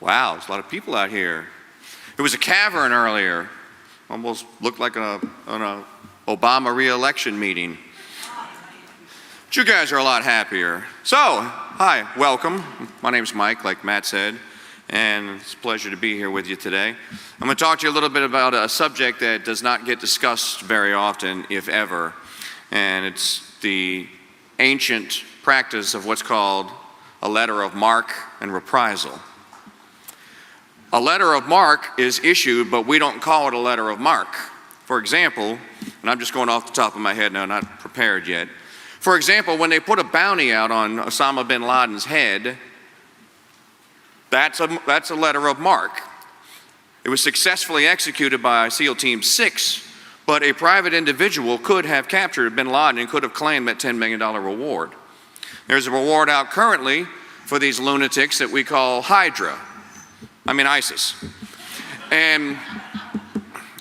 Wow, there's a lot of people out here. It was a cavern earlier. Almost looked like an Obama re-election meeting. But you guys are a lot happier. So, hi, welcome. My name's Mike, like Matt said, and it's a pleasure to be here with you today. I'm going to talk to you a little bit about a subject that does not get discussed very often, if ever, and it's the ancient practice of what's called a letter of marque and reprisal. A letter of marque is issued, but we don't call it a letter of marque. For example, and I'm just going off the top of my head now, not prepared yet. For example, when they put a bounty out on Osama bin Laden's head, that's a letter of marque. It was successfully executed by SEAL Team 6, but a private individual could have captured bin Laden and could have claimed that $10 million reward. There's a reward out currently for these lunatics that we call ISIS. And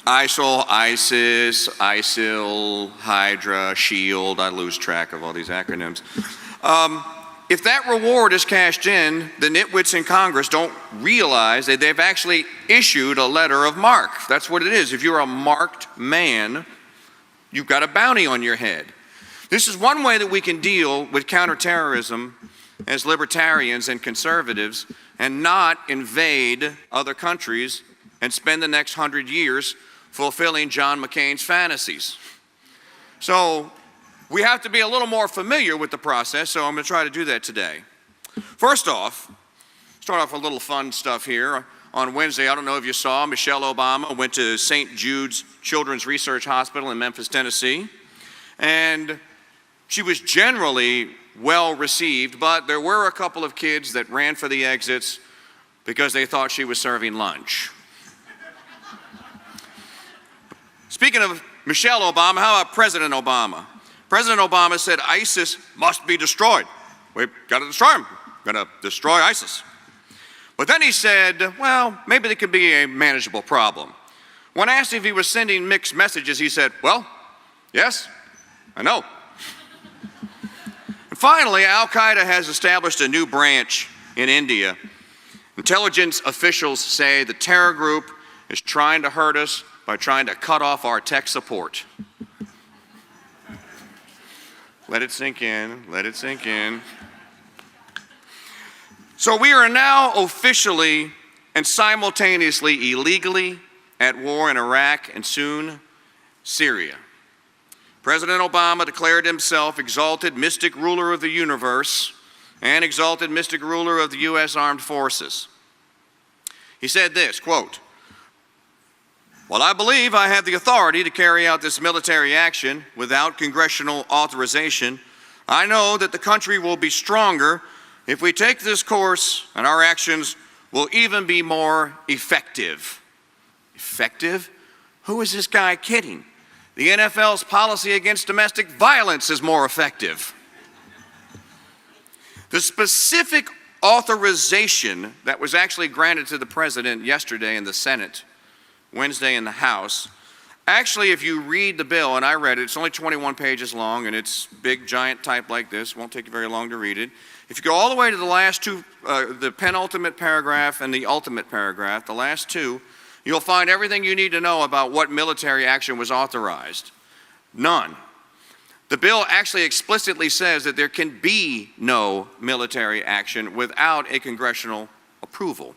ISIL, ISIS, ISIL, Hydra, SHIELD, I lose track of all these acronyms. If that reward is cashed in, the nitwits in Congress don't realize that they've actually issued a letter of marque. That's what it is. If you're a marked man, you've got a bounty on your head. This is one way that we can deal with counterterrorism as libertarians and conservatives and not invade other countries and spend the next 100 years fulfilling John McCain's fantasies. So we have to be a little more familiar with the process, so I'm going to try to do that today. First off, start off with a little fun stuff here. On Wednesday, I don't know if you saw, Michelle Obama went to St. Jude's Children's Research Hospital in Memphis, Tennessee, and she was generally well received, but there were a couple of kids that ran for the exits because they thought she was serving lunch. Speaking of Michelle Obama, how about President Obama? President Obama said ISIS must be destroyed. We've got to destroy them. We've got to destroy ISIS. But then he said, well, maybe it could be a manageable problem. When asked if he was sending mixed messages, he said, well, yes, I know. And finally, Al-Qaeda has established a new branch in India. Intelligence officials say the terror group is trying to hurt us by trying to cut off our tech support. Let it sink in, let it sink in. So we are now officially and simultaneously illegally at war in Iraq and soon Syria. President Obama declared himself exalted mystic ruler of the universe and exalted mystic ruler of the U.S. Armed Forces. He said this, quote, "While I believe I have the authority to carry out this military action without congressional authorization, I know that the country will be stronger if we take this course, and our actions will even be more effective." Effective? Who is this guy kidding? The NFL's policy against domestic violence is more effective. The specific authorization that was actually granted to the president yesterday in the Senate, Wednesday in the House, actually, if you read the bill, and I read it, it's only 21 pages long, and it's big, giant type like this. Won't take you very long to read it. If you go all the way to the last two, the penultimate paragraph and the ultimate paragraph, the last two, you'll find everything you need to know about what military action was authorized. None. The bill actually explicitly says that there can be no military action without a congressional approval,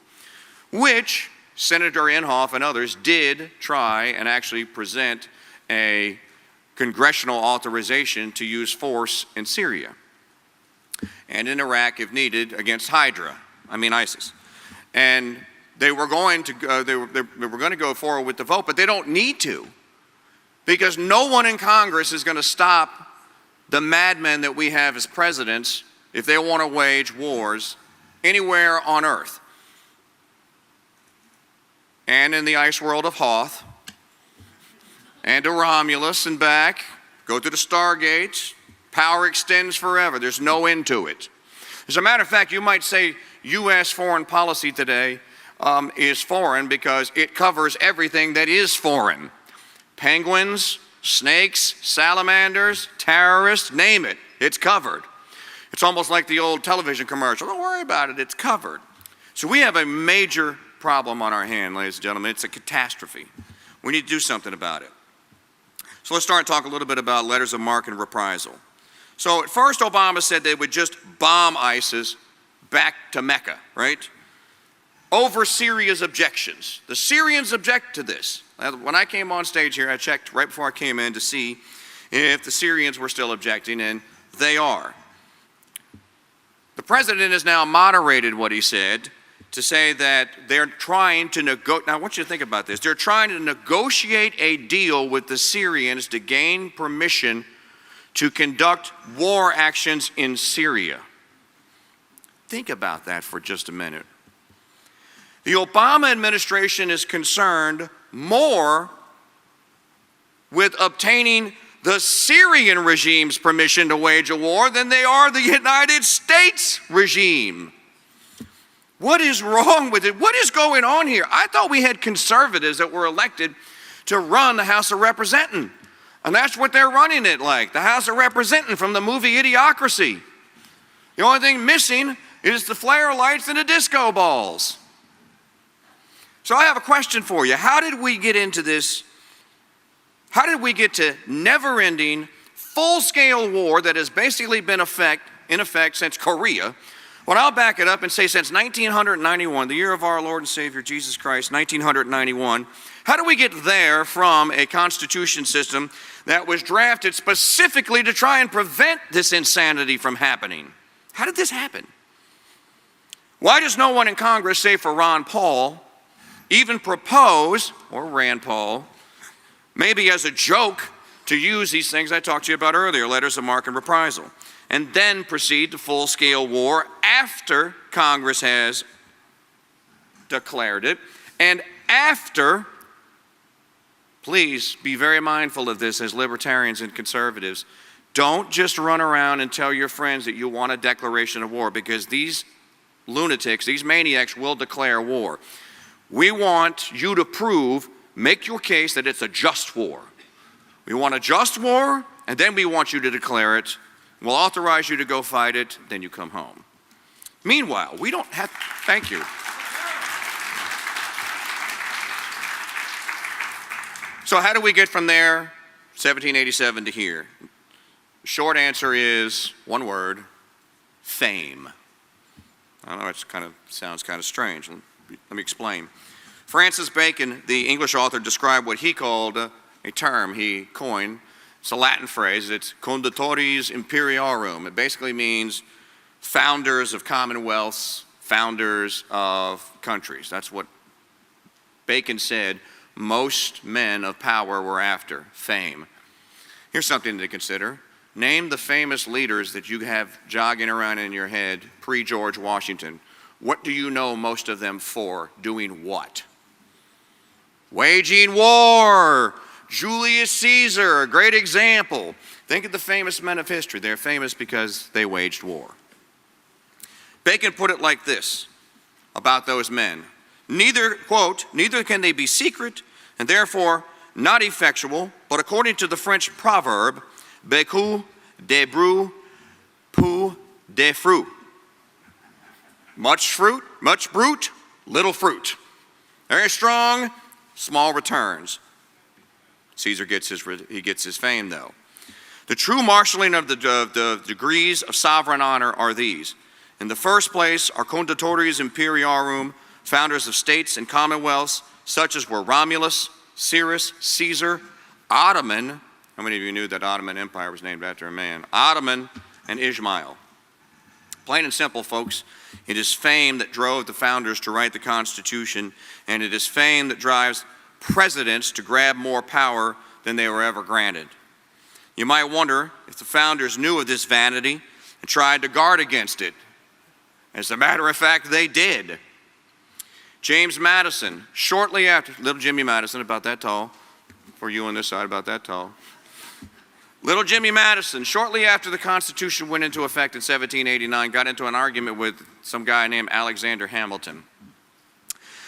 which Senator Inhofe and others did try and actually present a congressional authorization to use force in Syria and in Iraq if needed against ISIS. And they were going to go forward with the vote, but they don't need to, because no one in Congress is going to stop the madmen that we have as presidents if they want to wage wars anywhere on earth. And in the ice world of Hoth, and to Romulus and back, go to the Stargates, power extends forever. There's no end to it. As a matter of fact, you might say U.S. foreign policy today is foreign because it covers everything that is foreign. Penguins, snakes, salamanders, terrorists, name it, it's covered. It's almost like the old television commercial. Don't worry about it, it's covered. So we have a major problem on our hand, ladies and gentlemen. It's a catastrophe. We need to do something about it. So let's start and talk a little bit about Letters of Marque Reprisal. So at first Obama said they would just bomb ISIS back to Mecca, right? Over Syria's objections. The Syrians object to this. When I came on stage here, I checked right before I came in to see if the Syrians were still objecting, and they are. The president has now moderated what he said to say that they're trying to negotiate. Now, I want you to think about this. They're trying to negotiate a deal with the Syrians to gain permission to conduct war actions in Syria. Think about that for just a minute. The Obama administration is concerned more with obtaining the Syrian regime's permission to wage a war than they are the United States regime. What is wrong with it? What is going on here? I thought we had conservatives that were elected to run the House of Representatives. And that's what they're running it like, the House of Representatives from the movie Idiocracy. The only thing missing is the flare lights and the disco balls. So I have a question for you. How did we get into this? How did we get to never-ending, full-scale war that has basically been in effect since Korea? Well, I'll back it up and say since 1991, the year of our Lord and Savior Jesus Christ, 1991, how do we get there from a constitution system that was drafted specifically to try and prevent this insanity from happening? How did this happen? Why does no one in Congress, save for Ron Paul, even propose, or Rand Paul, maybe as a joke, to use these things I talked to you about earlier, Letters of Marque Reprisal, and then proceed to full-scale war after Congress has declared it, and after, please be very mindful of this as libertarians and conservatives, don't just run around and tell your friends that you want a declaration of war, because these lunatics, these maniacs will declare war. We want you to make your case that it's a just war. We want a just war, and then we want you to declare it. We'll authorize you to go fight it, then you come home. Meanwhile, we don't have, thank you. So how do we get from there, 1787 to here? The short answer is one word: fame. I know it sounds kind of strange. Let me explain. Francis Bacon, the English author, described what he called a term he coined. It's a Latin phrase. It's conditores imperiorum. It basically means founders of commonwealths, founders of countries. That's what Bacon said most men of power were after: fame. Here's something to consider. Name the famous leaders that you have jogging around in your head pre-George Washington. What do you know most of them for? Doing what? Waging war. Julius Caesar, a great example. Think of the famous men of history. They're famous because they waged war. Bacon put it like this about those men: neither, quote, neither can they be secret and therefore not effectual, but according to the French proverb, beaucoup de bruit, peu de fruit. Much fruit, much brute, little fruit. Very strong, small returns. Caesar gets his fame, though. The true marshaling of the degrees of sovereign honor are these. In the first place are conditores imperiorum, founders of states and commonwealths, such as were Romulus, Cyrus, Caesar, Ottoman. How many of you knew that Ottoman Empire was named after a man? Ottoman and Ismail. Plain and simple, folks. It is fame that drove the founders to write the Constitution, and it is fame that drives presidents to grab more power than they were ever granted. You might wonder if the founders knew of this vanity and tried to guard against it. As a matter of fact, they did. James Madison, shortly after, little Jimmy Madison, about that tall, for you on this side, about that tall. Little Jimmy Madison, shortly after the Constitution went into effect in 1789, got into an argument with some guy named Alexander Hamilton.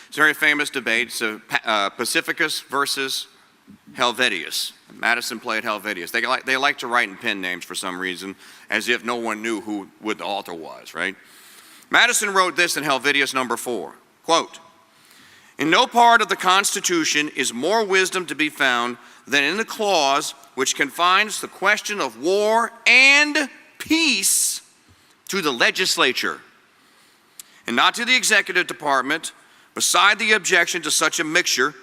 It's a very famous debate. It's Pacificus versus Helvetius. Madison played Helvetius. They like to write in pen names for some reason, as if no one knew who the author was, right? Madison wrote this in Helvidius number 4, quote, "In no part of the Constitution is more wisdom to be found than in the clause which confines the question of war and peace to the legislature, and not to the executive department. Beside the objection to such a mixture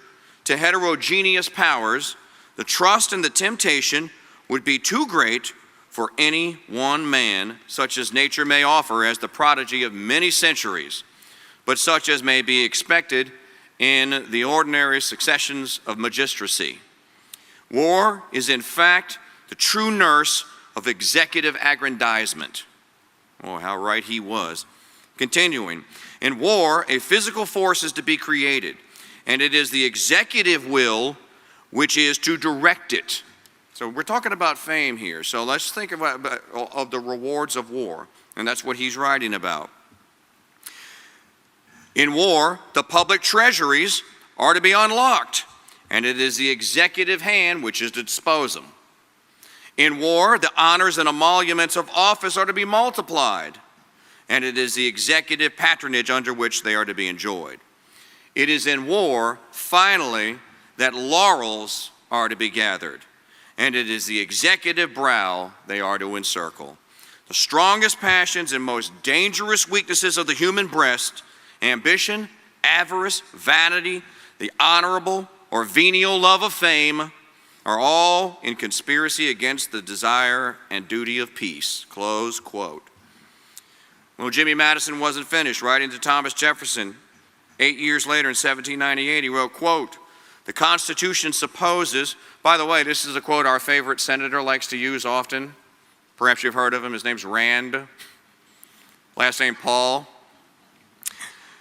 to heterogeneous powers, the trust and the temptation would be too great for any one man, such as nature may offer as the prodigy of many centuries, but such as may be expected in the ordinary successions of magistracy. War is in fact the true nurse of executive aggrandizement." Oh, how right he was. Continuing, "In war, a physical force is to be created, and it is the executive will which is to direct it." So we're talking about fame here. So let's think about the rewards of war, and that's what he's writing about. "In war, the public treasuries are to be unlocked, and it is the executive hand which is to dispose them. In war, the honors and emoluments of office are to be multiplied, and it is the executive patronage under which they are to be enjoyed. It is in war, finally, that laurels are to be gathered, and it is the executive brow they are to encircle. The strongest passions and most dangerous weaknesses of the human breast, ambition, avarice, vanity, the honorable or venial love of fame, are all in conspiracy against the desire and duty of peace." Close quote. Well, Jimmy Madison wasn't finished. Writing to Thomas Jefferson 8 years later in 1798, he wrote, quote, "The Constitution supposes," by the way, this is a quote our favorite senator likes to use often. Perhaps you've heard of him. His name's Rand, last name Paul.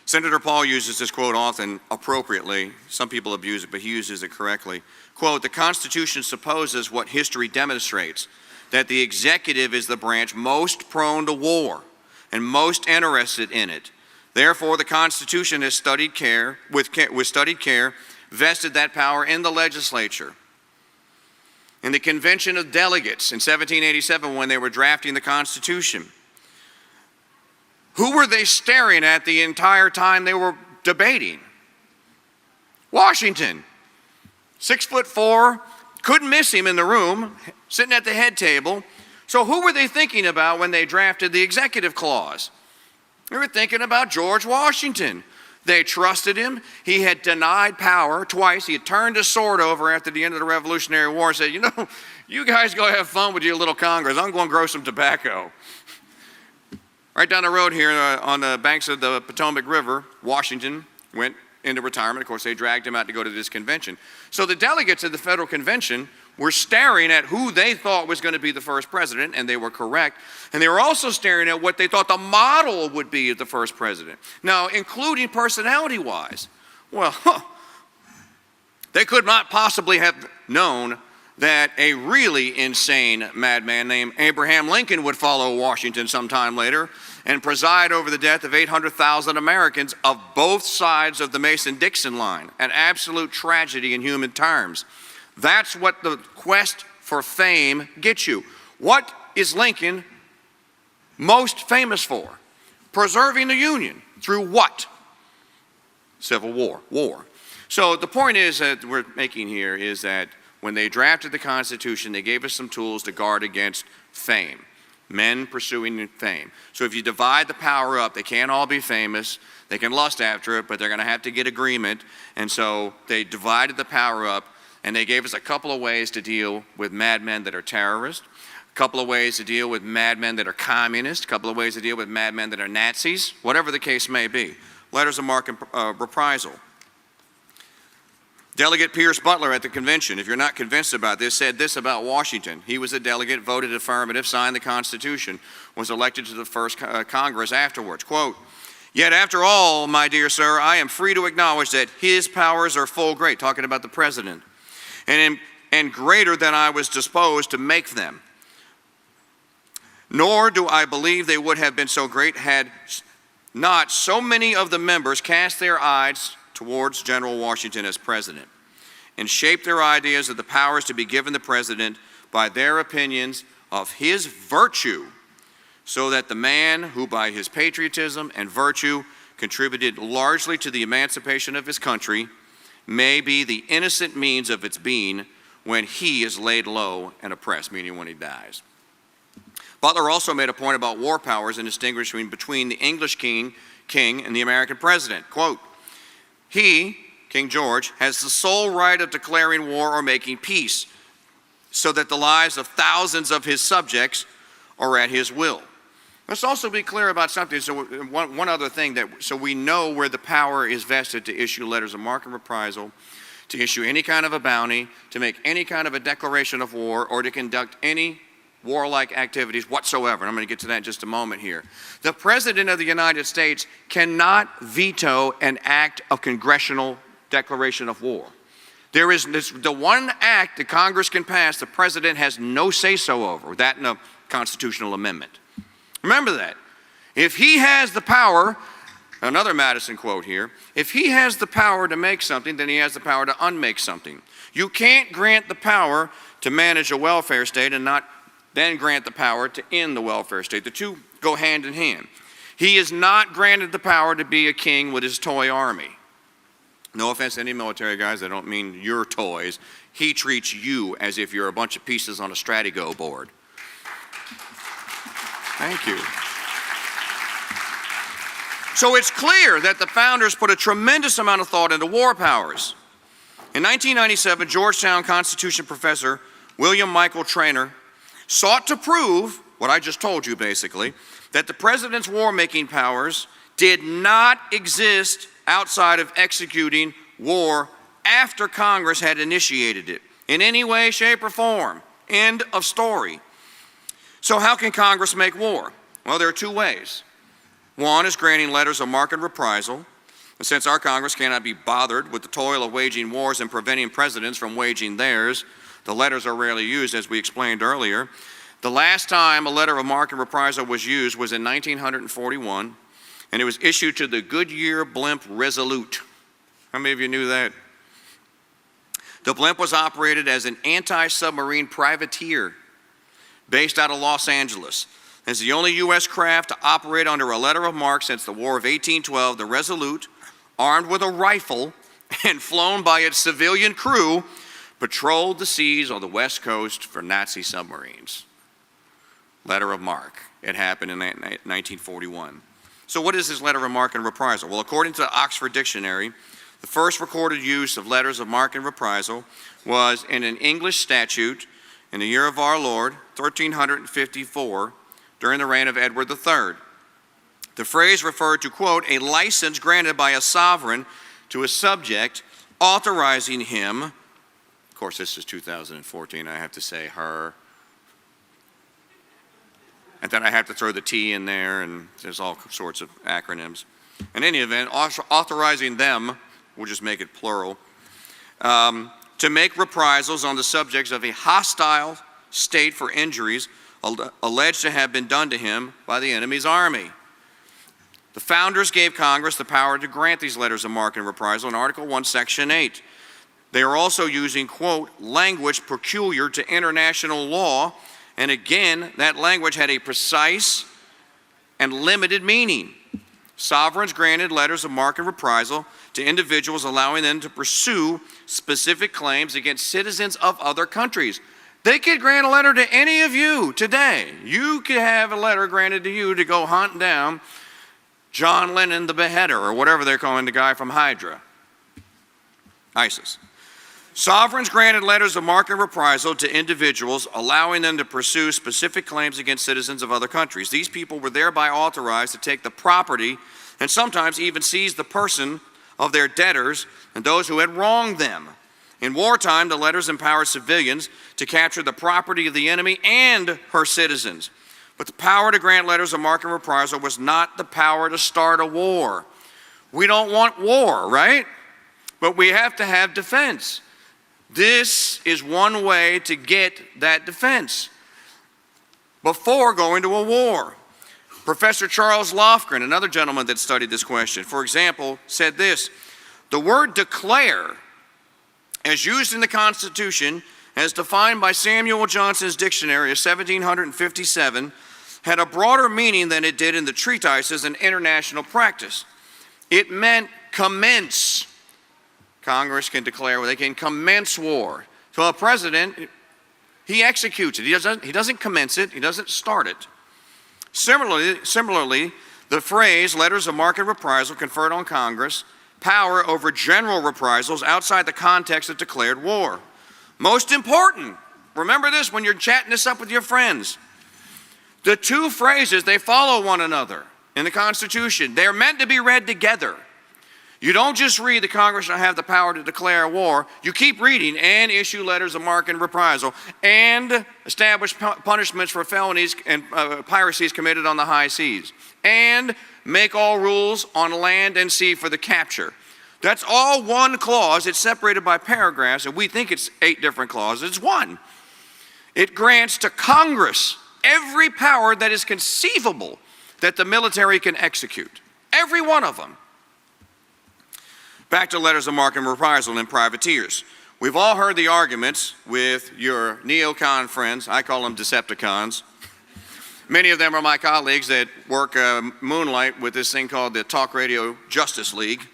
Senator Paul uses this quote often appropriately. Some people abuse it, but he uses it correctly. Quote, "The Constitution supposes what history demonstrates, that the executive is the branch most prone to war and most interested in it. Therefore, the Constitution has with studied care, vested that power in the legislature. In the Convention of Delegates in 1787, when they were drafting the Constitution, who were they staring at the entire time they were debating? Washington. 6'4", couldn't miss him in the room, sitting at the head table. So who were they thinking about when they drafted the executive clause? They were thinking about George Washington. They trusted him. He had denied power twice. He had turned his sword over after the end of the Revolutionary War and said, you know, you guys go have fun with your little Congress. I'm going to grow some tobacco. Right down the road here on the banks of the Potomac River, Washington went into retirement. Of course, they dragged him out to go to this convention. So the delegates of the federal convention were staring at who they thought was going to be the first president, and they were correct. And they were also staring at what they thought the model would be of the first president. Now, including personality-wise. Well, they could not possibly have known that a really insane madman named Abraham Lincoln would follow Washington sometime later and preside over the death of 800,000 Americans of both sides of the Mason-Dixon line, an absolute tragedy in human terms. That's what the quest for fame gets you. What is Lincoln most famous for? Preserving the Union. Through what? Civil War. War. So the point is that we're making here is that when they drafted the Constitution, they gave us some tools to guard against fame. Men pursuing fame. So if you divide the power up, they can't all be famous. They can lust after it, but they're going to have to get agreement. And so they divided the power up, and they gave us a couple of ways to deal with madmen that are terrorists, a couple of ways to deal with madmen that are communists, a couple of ways to deal with madmen that are Nazis, whatever the case may be. Letters of Marque Reprisal. Delegate Pierce Butler at the convention, if you're not convinced about this, said this about Washington. He was a delegate, voted affirmative, signed the Constitution, was elected to the first Congress afterwards. Quote, "Yet after all, my dear sir, I am free to acknowledge that his powers are full great," talking about the president, and greater than I was disposed to make them. Nor do I believe they would have been so great had not so many of the members cast their eyes towards General Washington as president and shaped their ideas of the powers to be given the president by their opinions of his virtue so that the man who by his patriotism and virtue contributed largely to the emancipation of his country may be the innocent means of its being when he is laid low and oppressed, meaning when he dies. Butler also made a point about war powers and distinguishing between the English king and the American president. Quote, he, King George, has the sole right of declaring war or making peace, so that the lives of thousands of his subjects are at his will. Let's also be clear about something. So one other thing, so we know where the power is vested to issue letters of marque and reprisal, to issue any kind of a bounty, to make any kind of a declaration of war, or to conduct any warlike activities whatsoever. And I'm going to get to that in just a moment here. The President of the United States cannot veto an act of congressional declaration of war. There is the one act that Congress can pass, the President has no say-so over, that and a constitutional amendment. Remember that. If he has the power, another Madison quote here, if he has the power to make something, then he has the power to unmake something. You can't grant the power to manage a welfare state and not then grant the power to end the welfare state. The two go hand in hand. He is not granted the power to be a king with his toy army. No offense to any military guys, I don't mean your toys. He treats you as if you're a bunch of pieces on a Stratigo board. Thank you. So it's clear that the founders put a tremendous amount of thought into war powers. In 1997, Georgetown Constitution professor William Michael Traynor sought to prove, what I just told you basically, that the president's war-making powers did not exist outside of executing war after Congress had initiated it in any way, shape, or form. End of story. So how can Congress make war? Well, there are two ways. One is granting letters of marque and reprisal. And since our Congress cannot be bothered with the toil of waging wars and preventing presidents from waging theirs, the letters are rarely used, as we explained earlier. The last time a letter of marque and reprisal was used was in 1941, and it was issued to the Goodyear blimp Resolute. How many of you knew that? The blimp was operated as an anti-submarine privateer based out of Los Angeles. It's the only U.S. craft to operate under a letter of marque since the War of 1812. The Resolute, armed with a rifle and flown by its civilian crew, patrolled the seas on the West Coast for Nazi submarines. Letter of marque. It happened in 1941. So what is this letter of marque and reprisal? Well, according to the Oxford Dictionary, the first recorded use of letters of marque and reprisal was in an English statute in the year of our Lord, 1354, during the reign of Edward III. The phrase referred to, quote, a license granted by a sovereign to a subject authorizing him, of course this is 2014, I have to say her, and then I have to throw the T in there, and there's all sorts of acronyms. In any event, authorizing them, we'll just make it plural, to make reprisals on the subjects of a hostile state for injuries alleged to have been done to him by the enemy's army. The founders gave Congress the power to grant these letters of marque and reprisal in Article 1, Section 8. They are also using, quote, language peculiar to international law, and again, that language had a precise and limited meaning. Sovereigns granted letters of marque and reprisal to individuals, allowing them to pursue specific claims against citizens of other countries. They could grant a letter to any of you today. You could have a letter granted to you to go hunt down John Lennon the beheader, or whatever they're calling the guy from Hydra, ISIS. Sovereigns granted letters of marque and reprisal to individuals, allowing them to pursue specific claims against citizens of other countries. These people were thereby authorized to take the property and sometimes even seize the person of their debtors and those who had wronged them. In wartime, the letters empowered civilians to capture the property of the enemy and her citizens. But the power to grant letters of marque and reprisal was not the power to start a war. We don't want war, right? But we have to have defense. This is one way to get that defense before going to a war. Professor Charles Lofgren, another gentleman that studied this question, for example, said this: the word declare, as used in the Constitution, as defined by Samuel Johnson's dictionary of 1757, had a broader meaning than it did in the treatises and international practice. It meant commence. Congress can declare, they can commence war. So a president, he executes it. He doesn't commence it. He doesn't start it. Similarly, the phrase Letters of Marque Reprisal conferred on Congress power over general reprisals outside the context of declared war. Most important, remember this when you're chatting this up with your friends. The two phrases, they follow one another in the Constitution. They're meant to be read together. You don't just read the Congress shall have the power to declare war. You keep reading and issue letters of marque and reprisal and establish punishments for felonies and piracies committed on the high seas and make all rules on land and sea for the capture. That's all one clause. It's separated by paragraphs, and we think it's 8 different clauses. It's one. It grants to Congress every power that is conceivable that the military can execute. Every one of them. Back to Letters of Marque and Reprisal and privateers. We've all heard the arguments with your neocon friends. I call them Decepticons. Many of them are my colleagues that work moonlight with this thing called the Talk Radio Justice League.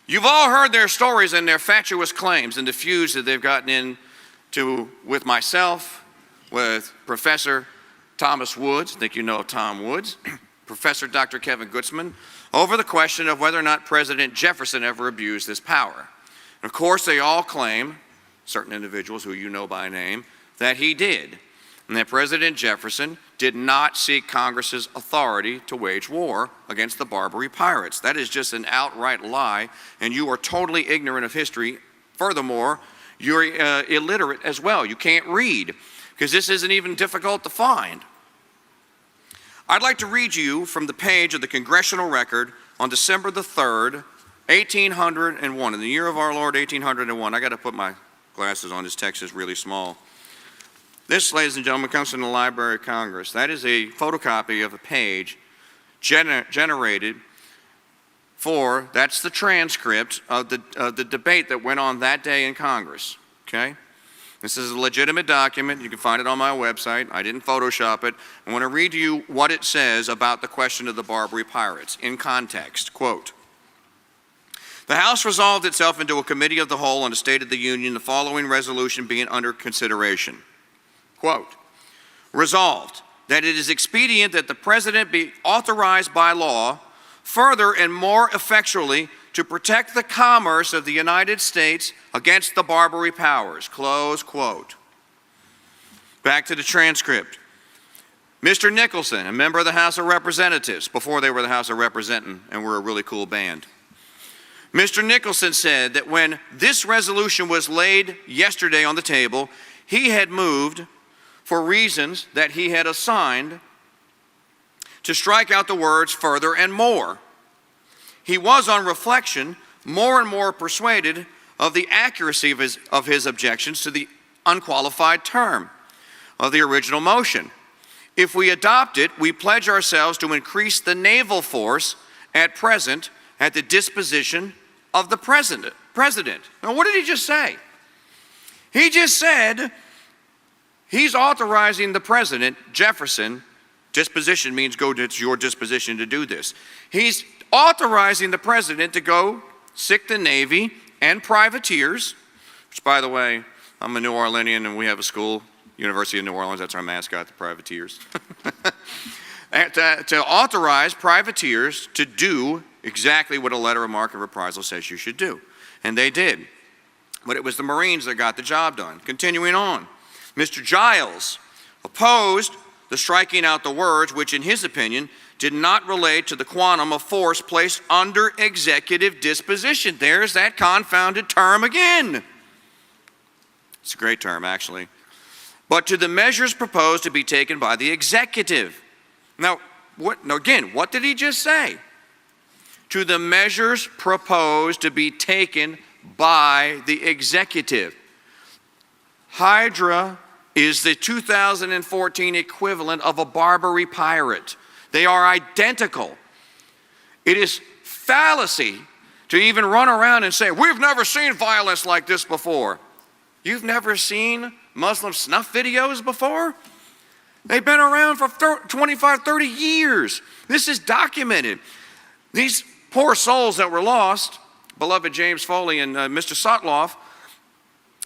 You've all heard their stories and their fatuous claims and the feuds that they've gotten into with myself, with Professor Thomas Woods, I think you know Tom Woods, Professor Dr. Kevin Gutzman, over the question of whether or not President Jefferson ever abused his power. And of course, they all claim, certain individuals who you know by name, that he did, and that President Jefferson did not seek Congress's authority to wage war against the Barbary pirates. That is just an outright lie, and you are totally ignorant of history. Furthermore, you're illiterate as well. You can't read, because this isn't even difficult to find. I'd like to read you from the page of the Congressional Record on December the 3rd, 1801, in the year of our Lord, 1801. I got to put my glasses on. This text is really small. This, ladies and gentlemen, comes from the Library of Congress. That is a photocopy of a page generated that's the transcript of the debate that went on that day in Congress, okay? This is a legitimate document. You can find it on my website. I didn't Photoshop it. I want to read to you what it says about the question of the Barbary pirates in context. Quote, "The House resolved itself into a committee of the whole on the State of the Union, the following resolution being under consideration." Quote, "Resolved that it is expedient that the President be authorized by law further and more effectually to protect the commerce of the United States against the Barbary powers." Close quote. Back to the transcript. Mr. Nicholson, a member of the House of Representatives, before they were the House of Representing and were a really cool band. Mr. Nicholson said that when this resolution was laid yesterday on the table, he had moved for reasons that he had assigned to strike out the words further and more. He was, on reflection, more and more persuaded of the accuracy of his objections to the unqualified term of the original motion. If we adopt it, we pledge ourselves to increase the naval force at present at the disposition of the president. Now, what did he just say? He just said he's authorizing the president, Jefferson. Disposition means it's your disposition to do this. He's authorizing the president to go sick the Navy and privateers, which, by the way, I'm a New Orleanian and we have a school, University of New Orleans, that's our mascot, the privateers. To authorize privateers to do exactly what a letter of marque and reprisal says you should do. And they did. But it was the Marines that got the job done. Continuing on, Mr. Giles opposed the striking out the words which, in his opinion, did not relate to the quantum of force placed under executive disposition. There's that confounded term again. It's a great term, actually. But to the measures proposed to be taken by the executive. Now, what did he just say? To the measures proposed to be taken by the executive. Hydra is the 2014 equivalent of a Barbary pirate. They are identical. It is fallacy to even run around and say, we've never seen violence like this before. You've never seen Muslim snuff videos before? They've been around for 25, 30 years. This is documented. These poor souls that were lost, beloved James Foley and Mr. Sotloff,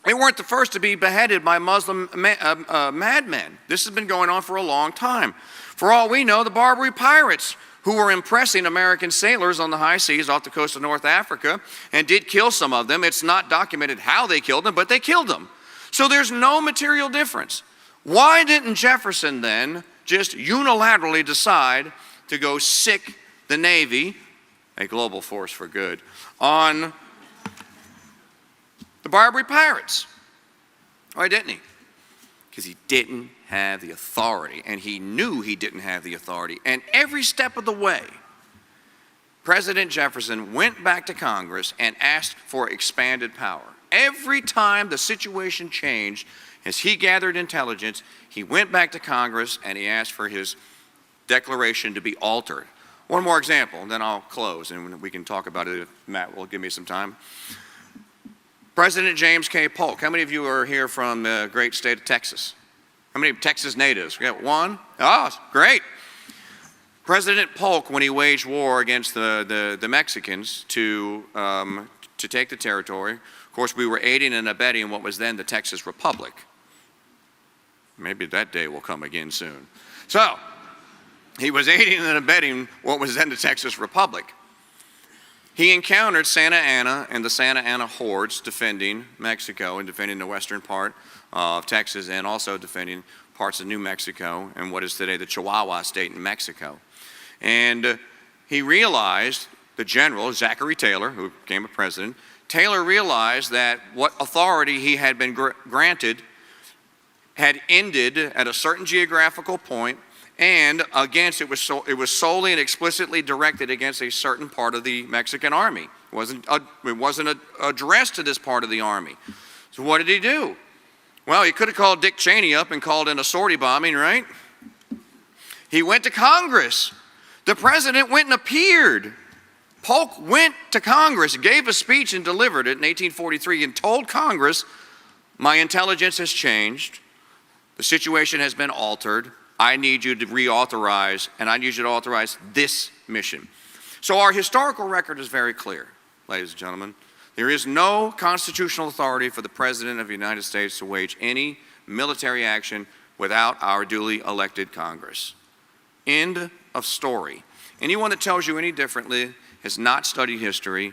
they weren't the first to be beheaded by Muslim madmen. This has been going on for a long time. For all we know, the Barbary pirates, who were impressing American sailors on the high seas off the coast of North Africa and did kill some of them. It's not documented how they killed them, but they killed them. So there's no material difference. Why didn't Jefferson then just unilaterally decide to go sick the Navy, a global force for good, on the Barbary pirates? Why didn't he? Because he didn't have the authority, and he knew he didn't have the authority. And every step of the way, President Jefferson went back to Congress and asked for expanded power. Every time the situation changed, as he gathered intelligence, he went back to Congress and he asked for his declaration to be altered. One more example, and then I'll close, and we can talk about it if Matt will give me some time. President James K. Polk. How many of you are here from the great state of Texas? How many Texas natives? We got one? Oh, great. President Polk, when he waged war against the Mexicans to take the territory, of course, we were aiding and abetting what was then the Texas Republic. Maybe that day will come again soon. So, he was aiding and abetting what was then the Texas Republic. He encountered Santa Anna and the Santa Ana hordes defending Mexico and defending the western part of Texas and also defending parts of New Mexico and what is today the Chihuahua state in Mexico. And he realized, the general, Zachary Taylor, who became a president, Taylor realized that what authority he had been granted had ended at a certain geographical point, and against it was solely and explicitly directed against a certain part of the Mexican army. It wasn't addressed to this part of the army. So what did he do? Well, he could have called Dick Cheney up and called in a sortie bombing, right? He went to Congress. The president went and appeared. Polk went to Congress, gave a speech and delivered it in 1843 and told Congress, my intelligence has changed. The situation has been altered. I need you to reauthorize, and I need you to authorize this mission. So our historical record is very clear, ladies and gentlemen. There is no constitutional authority for the President of the United States to wage any military action without our duly elected Congress. End of story. Anyone that tells you any differently has not studied history,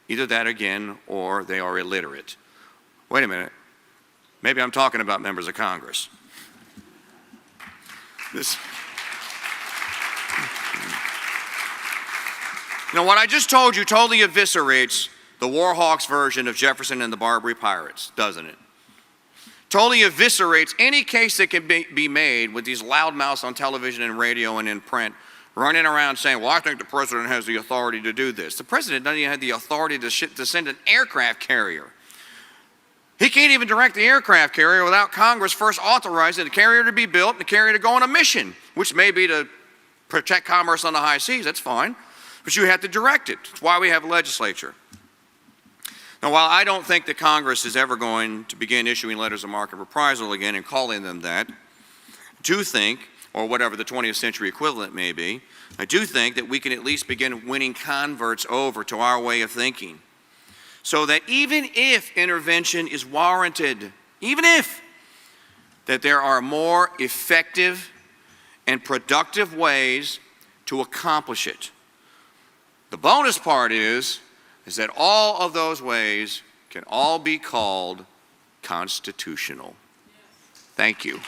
either that again, or they are illiterate. Wait a minute. Maybe I'm talking about members of Congress. Now, what I just told you totally eviscerates the Warhawks version of Jefferson and the Barbary Pirates, doesn't it? Totally eviscerates any case that can be made with these loudmouths on television and radio and in print running around saying, well, I think the president has the authority to do this. The president doesn't even have the authority to send an aircraft carrier. He can't even direct the aircraft carrier without Congress first authorizing the carrier to be built and the carrier to go on a mission, which may be to protect commerce on the high seas. That's fine. But you have to direct it. That's why we have a legislature. Now, while I don't think that Congress is ever going to begin issuing letters of marque reprisal again and calling them that, I do think, or whatever the 20th century equivalent may be, I do think that we can at least begin winning converts over to our way of thinking. So that even if intervention is warranted, even if, that there are more effective and productive ways to accomplish it. The bonus part is that all of those ways can all be called constitutional. Thank you.